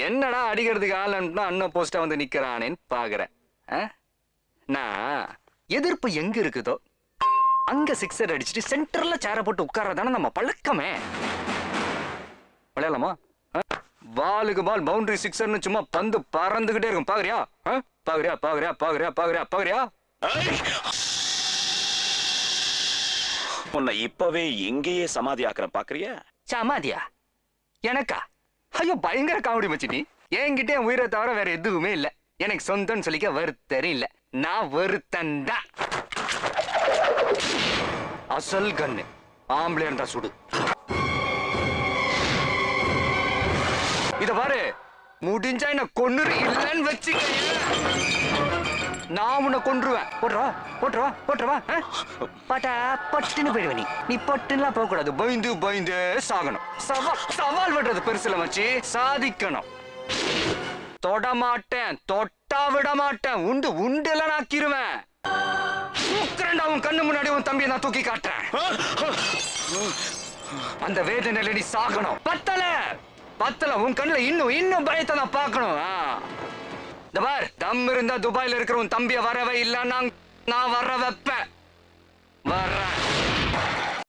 என்னடா அடிக்கிறதுக்கு ஆளுன்னா அண்ணன் போஸ்டா வந்து நிக்கிறானேன்னு பாக்குறேன். நான் எதிர்ப்பு எங்க இருக்குதோ அங்க சிக்ஸர் அடிச்சுட்டு சென்டர்ல சேர போட்டு உட்கார்றதானே நம்ம பழக்கமே. விளையாடலாமா? பாலுக்கு பால் பவுண்டரி சிக்ஸர்னு சும்மா பந்து பறந்துகிட்டே இருக்கும். பாக்குறியா? பாக்குறியா பாக்குறியா பாக்குறியா பாக்குறியா பாக்குறியா? உன்னை இப்பவே எங்கேயே சமாதி ஆக்குறேன் பாக்குறியா? சமாதியா? எனக்கா? ஐயோ பயங்கர காமெடி மச்சி. நீ என்கிட்ட என் உயிரை தவிர வேற எதுவுமே இல்ல. எனக்கு சொந்தம்னு சொல்லிக்க வருத்தரும் இல்ல. நான் வருத்தண்டா. அசல் கண்ணு ஆம்பளை இருந்தா சுடு. இத பாரு, முடிஞ்சா என்ன கொன்னுரு, இல்லன்னு வச்சுக்க நான் உன்னை கொன்றுவேன். போட்டுவா போட்டுவா போட்டுவா. பாட்டா பட்டுன்னு போயிடுவேன். நீ பட்டுன்னுலாம் போக கூடாது. பயந்து பயந்து சாகணும். சவால் விடுறது பெருசுல வச்சு சாதிக்கணும். தொட மாட்டேன், தொட்டா விட மாட்டேன். உண்டு உண்டுல நாக்கிருவேன். உன் கண்ணு முன்னாடி உன் தம்பியை நான் தூக்கி காட்டுறேன். அந்த வேதனையில நீ சாகணும். பத்தல பத்தல உன் கண்ணுல இன்னும் இன்னும் பயத்தை நான் பார்க்கணும். இந்த பார், தம் இருந்தா துபாயில இருக்கிற உன் தம்பிய வரவே இல்ல, நான் வர வைப்பேன். வர